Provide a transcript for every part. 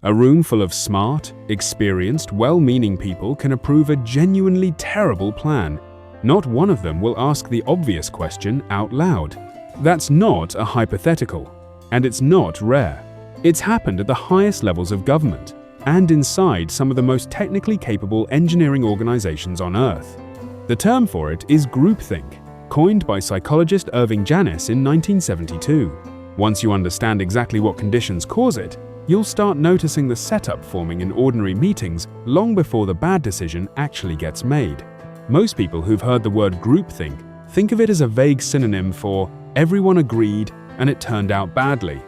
A room full of smart, experienced, well-meaning people can approve a genuinely terrible plan. Not one of them will ask the obvious question out loud. That's not a hypothetical, and it's not rare. It's happened at the highest levels of government and inside some of the most technically capable engineering organizations on Earth. The term for it is groupthink, coined by psychologist Irving Janis in 1972. Once you understand exactly what conditions cause it, you'll start noticing the setup forming in ordinary meetings long before the bad decision actually gets made. Most people who've heard the word groupthink think of it as a vague synonym for everyone agreed and it turned out badly.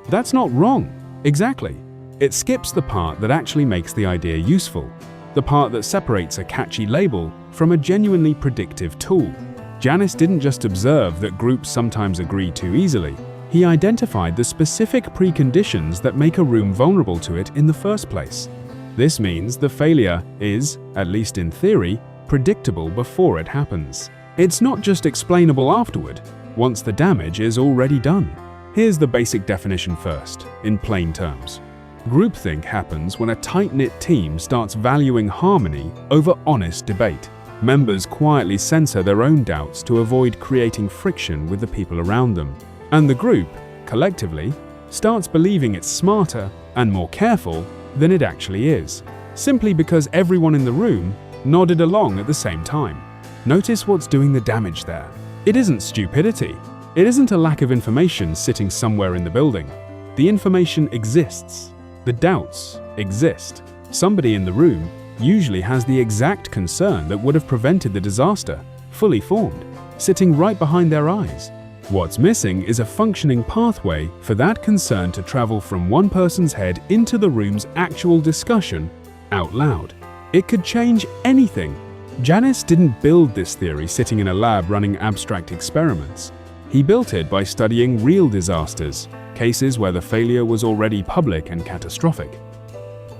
That's not wrong, exactly. It skips the part that actually makes the idea useful, the part that separates a catchy label from a genuinely predictive tool. Janis didn't just observe that groups sometimes agree too easily. He identified the specific preconditions that make a room vulnerable to it in the first place. This means the failure is, at least in theory, predictable before it happens. It's not just explainable afterward, once the damage is already done. Here's the basic definition first, in plain terms. Groupthink happens when a tight-knit team starts valuing harmony over honest debate. Members quietly censor their own doubts to avoid creating friction with the people around them. And the group, collectively, starts believing it's smarter and more careful than it actually is, simply because everyone in the room nodded along at the same time. Notice what's doing the damage there. It isn't stupidity. It isn't a lack of information sitting somewhere in the building. The information exists. The doubts exist. Somebody in the room usually has the exact concern that would have prevented the disaster, fully formed, sitting right behind their eyes. What's missing is a functioning pathway for that concern to travel from one person's head into the room's actual discussion out loud. It could change anything. Janis didn't build this theory sitting in a lab running abstract experiments. He built it by studying real disasters, cases where the failure was already public and catastrophic.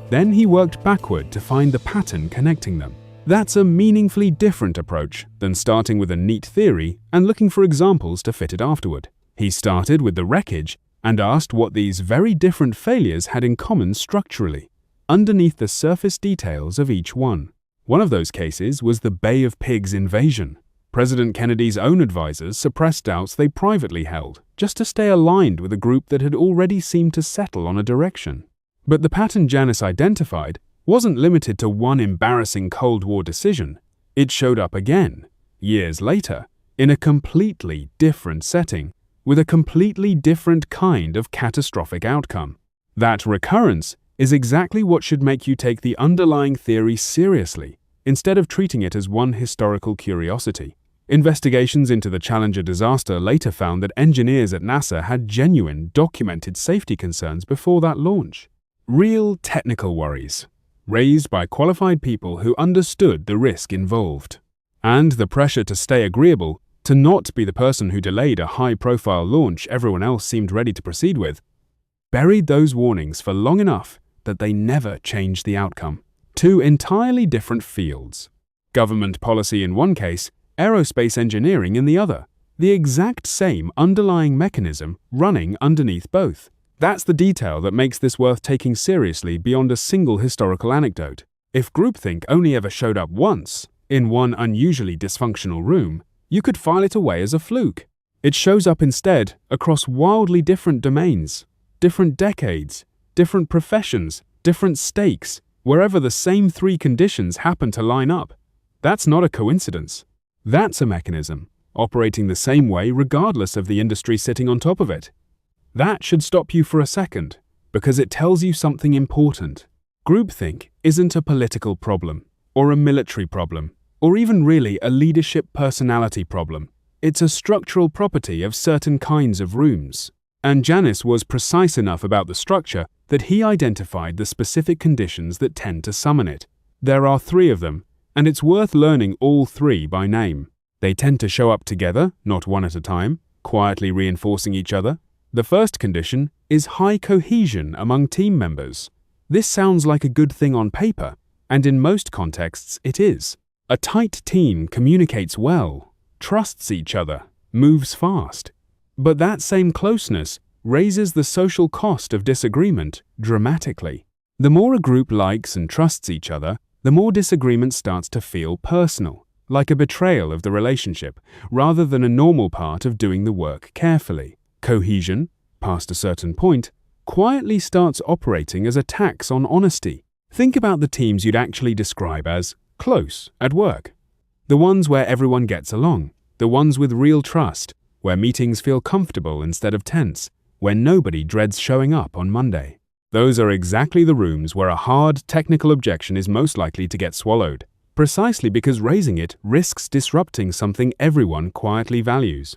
Then he worked backward to find the pattern connecting them. That's a meaningfully different approach than starting with a neat theory and looking for examples to fit it afterward. He started with the wreckage and asked what these very different failures had in common structurally, underneath the surface details of each one. One of those cases was the Bay of Pigs invasion. President Kennedy's own advisors suppressed doubts they privately held, just to stay aligned with a group that had already seemed to settle on a direction. But the pattern Janis identified wasn't limited to one embarrassing Cold War decision. It showed up again, years later, in a completely different setting, with a completely different kind of catastrophic outcome. That recurrence is exactly what should make you take the underlying theory seriously, instead of treating it as one historical curiosity. Investigations into the Challenger disaster later found that engineers at NASA had genuine, documented safety concerns before that launch. Real technical worries, raised by qualified people who understood the risk involved. And the pressure to stay agreeable, to not be the person who delayed a high-profile launch everyone else seemed ready to proceed with, buried those warnings for long enough that they never changed the outcome. Two entirely different fields. Government policy in one case, aerospace engineering in the other. The exact same underlying mechanism running underneath both. That's the detail that makes this worth taking seriously beyond a single historical anecdote. If groupthink only ever showed up once, in one unusually dysfunctional room, you could file it away as a fluke. It shows up instead across wildly different domains, different decades, different professions, different stakes, wherever the same three conditions happen to line up. That's not a coincidence. That's a mechanism, operating the same way regardless of the industry sitting on top of it. That should stop you for a second, because it tells you something important. Groupthink isn't a political problem, or a military problem, or even really a leadership personality problem. It's a structural property of certain kinds of rooms. And Janis was precise enough about the structure that he identified the specific conditions that tend to summon it. There are 3 of them, and it's worth learning all 3 by name. They tend to show up together, not one at a time, quietly reinforcing each other. The first condition is high cohesion among team members. This sounds like a good thing on paper, and in most contexts it is. A tight team communicates well, trusts each other, moves fast. But that same closeness raises the social cost of disagreement dramatically. The more a group likes and trusts each other, the more disagreement starts to feel personal, like a betrayal of the relationship, rather than a normal part of doing the work carefully. Cohesion, past a certain point, quietly starts operating as a tax on honesty. Think about the teams you'd actually describe as close at work. The ones where everyone gets along, the ones with real trust, where meetings feel comfortable instead of tense, where nobody dreads showing up on Monday. Those are exactly the rooms where a hard technical objection is most likely to get swallowed, precisely because raising it risks disrupting something everyone quietly values: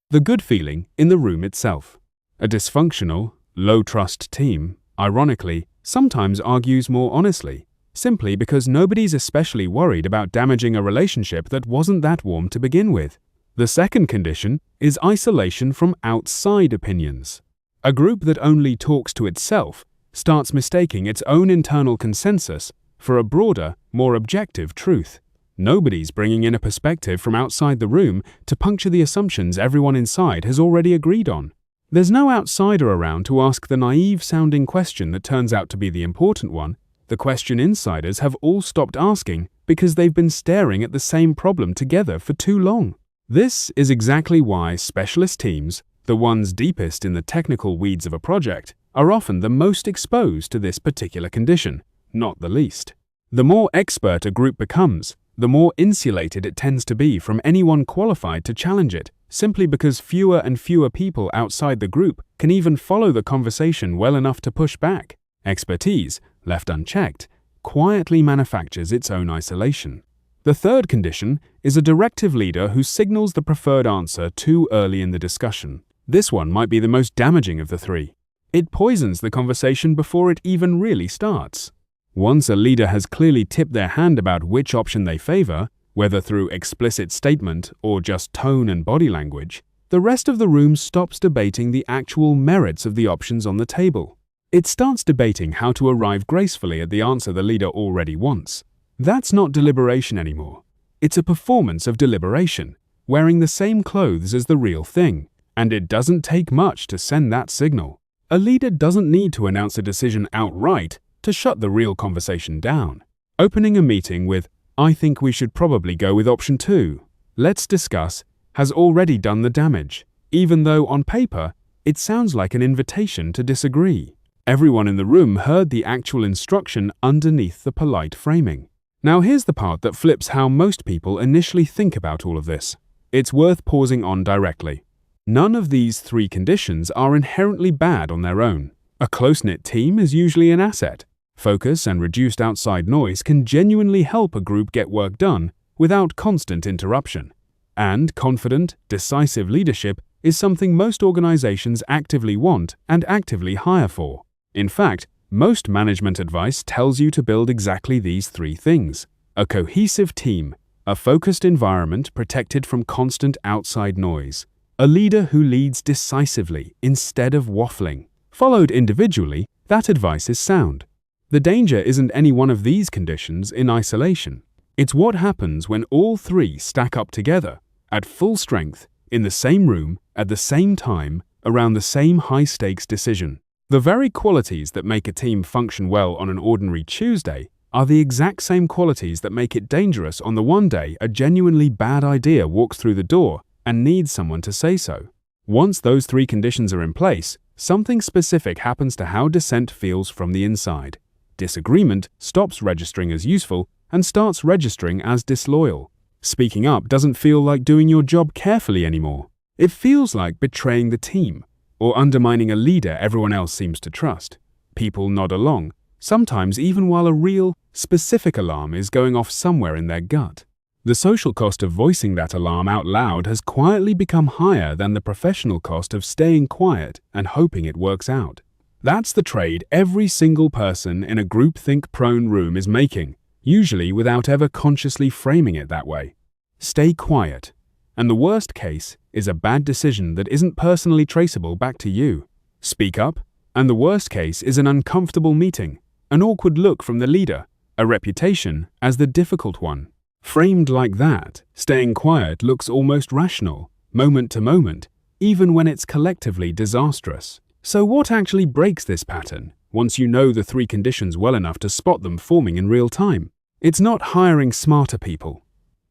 the good feeling in the room itself. A dysfunctional, low-trust team, ironically, sometimes argues more honestly, simply because nobody's especially worried about damaging a relationship that wasn't that warm to begin with. The second condition is isolation from outside opinions. A group that only talks to itself starts mistaking its own internal consensus for a broader, more objective truth. Nobody's bringing in a perspective from outside the room to puncture the assumptions everyone inside has already agreed on. There's no outsider around to ask the naive-sounding question that turns out to be the important one, the question insiders have all stopped asking because they've been staring at the same problem together for too long. This is exactly why specialist teams, the ones deepest in the technical weeds of a project, are often the most exposed to this particular condition, not the least. The more expert a group becomes, the more insulated it tends to be from anyone qualified to challenge it, simply because fewer and fewer people outside the group can even follow the conversation well enough to push back. Expertise, left unchecked, quietly manufactures its own isolation. The third condition is a directive leader who signals the preferred answer too early in the discussion. This one might be the most damaging of the three. It poisons the conversation before it even really starts. Once a leader has clearly tipped their hand about which option they favor, whether through explicit statement or just tone and body language, the rest of the room stops debating the actual merits of the options on the table. It starts debating how to arrive gracefully at the answer the leader already wants. That's not deliberation anymore. It's a performance of deliberation, wearing the same clothes as the real thing, and it doesn't take much to send that signal. A leader doesn't need to announce a decision outright to shut the real conversation down. Opening a meeting with, "I think we should probably go with option 2. Let's discuss," has already done the damage, even though on paper, it sounds like an invitation to disagree. Everyone in the room heard the actual instruction underneath the polite framing. Now here's the part that flips how most people initially think about all of this. It's worth pausing on directly. None of these three conditions are inherently bad on their own. A close-knit team is usually an asset. Focus and reduced outside noise can genuinely help a group get work done without constant interruption. And confident, decisive leadership is something most organizations actively want and actively hire for. In fact, most management advice tells you to build exactly these three things: a cohesive team, a focused environment protected from constant outside noise, a leader who leads decisively instead of waffling. Followed individually, that advice is sound. The danger isn't any one of these conditions in isolation. It's what happens when all three stack up together, at full strength, in the same room, at the same time, around the same high-stakes decision. The very qualities that make a team function well on an ordinary Tuesday are the exact same qualities that make it dangerous on the one day a genuinely bad idea walks through the door and needs someone to say so. Once those three conditions are in place, something specific happens to how dissent feels from the inside. Disagreement stops registering as useful and starts registering as disloyal. Speaking up doesn't feel like doing your job carefully anymore. It feels like betraying the team or undermining a leader everyone else seems to trust. People nod along, sometimes even while a real, specific alarm is going off somewhere in their gut. The social cost of voicing that alarm out loud has quietly become higher than the professional cost of staying quiet and hoping it works out. That's the trade every single person in a groupthink-prone room is making, usually without ever consciously framing it that way. Stay quiet, and the worst case is a bad decision that isn't personally traceable back to you. Speak up, and the worst case is an uncomfortable meeting, an awkward look from the leader, a reputation as the difficult one. Framed like that, staying quiet looks almost rational, moment to moment, even when it's collectively disastrous. So what actually breaks this pattern, once you know the three conditions well enough to spot them forming in real time? It's not hiring smarter people.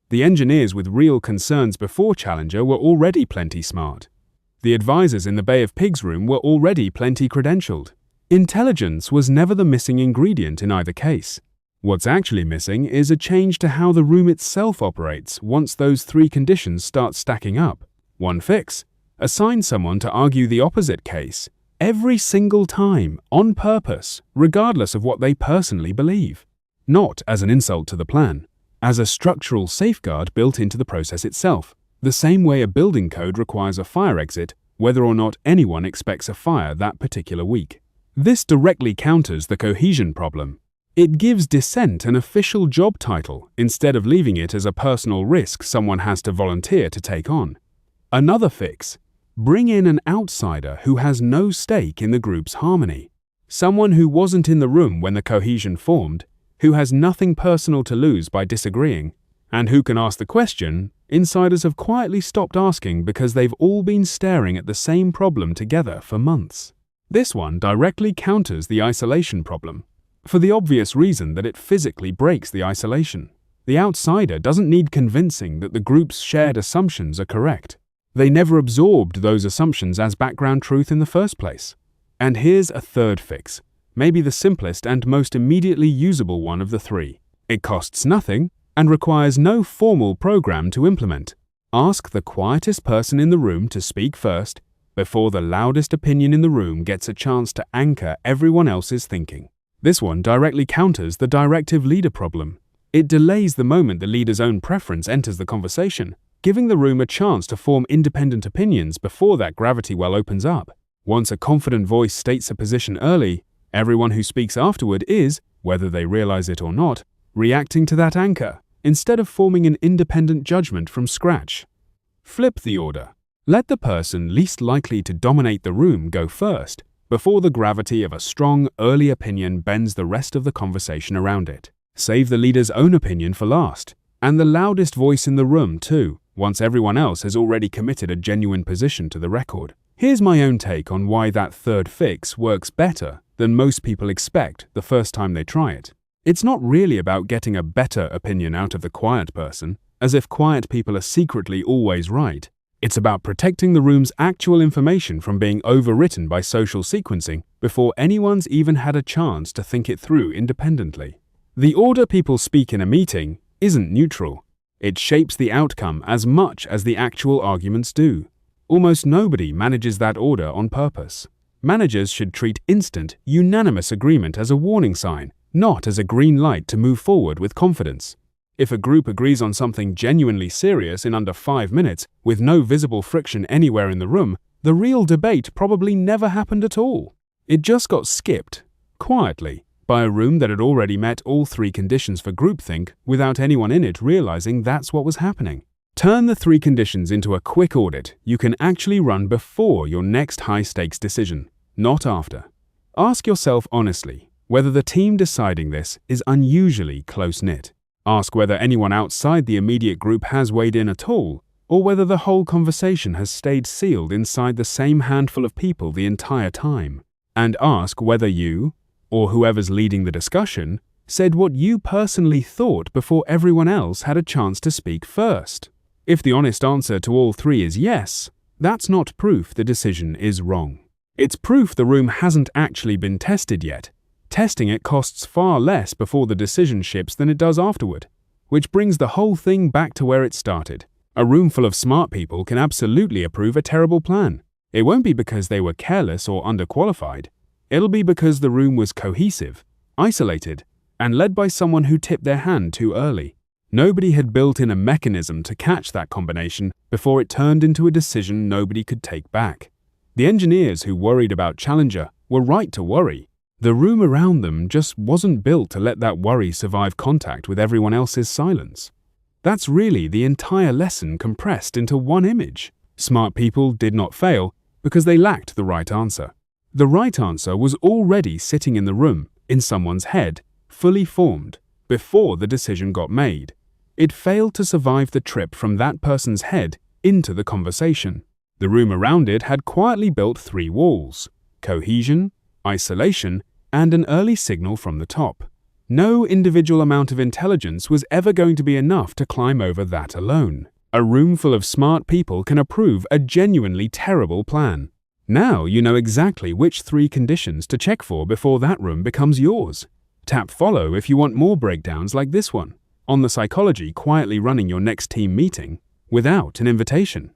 The engineers with real concerns before Challenger were already plenty smart. The advisors in the Bay of Pigs room were already plenty credentialed. Intelligence was never the missing ingredient in either case. What's actually missing is a change to how the room itself operates once those three conditions start stacking up. One fix: assign someone to argue the opposite case every single time, on purpose, regardless of what they personally believe. Not as an insult to the plan, as a structural safeguard built into the process itself, the same way a building code requires a fire exit, whether or not anyone expects a fire that particular week. This directly counters the cohesion problem. It gives dissent an official job title instead of leaving it as a personal risk someone has to volunteer to take on. Another fix: bring in an outsider who has no stake in the group's harmony. Someone who wasn't in the room when the cohesion formed, who has nothing personal to lose by disagreeing, and who can ask the question insiders have quietly stopped asking because they've all been staring at the same problem together for months. This one directly counters the isolation problem, for the obvious reason that it physically breaks the isolation. The outsider doesn't need convincing that the group's shared assumptions are correct. They never absorbed those assumptions as background truth in the first place. And here's a third fix, maybe the simplest and most immediately usable one of the three. It costs nothing and requires no formal program to implement. Ask the quietest person in the room to speak first, before the loudest opinion in the room gets a chance to anchor everyone else's thinking. This one directly counters the directive leader problem. It delays the moment the leader's own preference enters the conversation, giving the room a chance to form independent opinions before that gravity well opens up. Once a confident voice states a position early, everyone who speaks afterward is, whether they realize it or not, reacting to that anchor, instead of forming an independent judgment from scratch. Flip the order. Let the person least likely to dominate the room go first, before the gravity of a strong, early opinion bends the rest of the conversation around it. Save the leader's own opinion for last, and the loudest voice in the room too, once everyone else has already committed a genuine position to the record. Here's my own take on why that third fix works better than most people expect the first time they try it. It's not really about getting a better opinion out of the quiet person, as if quiet people are secretly always right. It's about protecting the room's actual information from being overwritten by social sequencing before anyone's even had a chance to think it through independently. The order people speak in a meeting isn't neutral. It shapes the outcome as much as the actual arguments do. Almost nobody manages that order on purpose. Managers should treat instant, unanimous agreement as a warning sign, not as a green light to move forward with confidence. If a group agrees on something genuinely serious in under 5 minutes, with no visible friction anywhere in the room, the real debate probably never happened at all. It just got skipped, quietly, by a room that had already met all three conditions for groupthink without anyone in it realizing that's what was happening. Turn the three conditions into a quick audit you can actually run before your next high-stakes decision, not after. Ask yourself honestly whether the team deciding this is unusually close-knit. Ask whether anyone outside the immediate group has weighed in at all, or whether the whole conversation has stayed sealed inside the same handful of people the entire time. And ask whether you, or whoever's leading the discussion, said what you personally thought before everyone else had a chance to speak first. If the honest answer to all three is yes, that's not proof the decision is wrong. It's proof the room hasn't actually been tested yet. Testing it costs far less before the decision ships than it does afterward, which brings the whole thing back to where it started. A room full of smart people can absolutely approve a terrible plan. It won't be because they were careless or underqualified. It'll be because the room was cohesive, isolated, and led by someone who tipped their hand too early. Nobody had built in a mechanism to catch that combination before it turned into a decision nobody could take back. The engineers who worried about Challenger were right to worry. The room around them just wasn't built to let that worry survive contact with everyone else's silence. That's really the entire lesson compressed into one image. Smart people did not fail because they lacked the right answer. The right answer was already sitting in the room, in someone's head, fully formed, before the decision got made. It failed to survive the trip from that person's head into the conversation. The room around it had quietly built 3 walls: cohesion, isolation, and an early signal from the top. No individual amount of intelligence was ever going to be enough to climb over that alone. A room full of smart people can approve a genuinely terrible plan. Now you know exactly which 3 conditions to check for before that room becomes yours. Tap follow if you want more breakdowns like this one on the psychology quietly running your next team meeting without an invitation.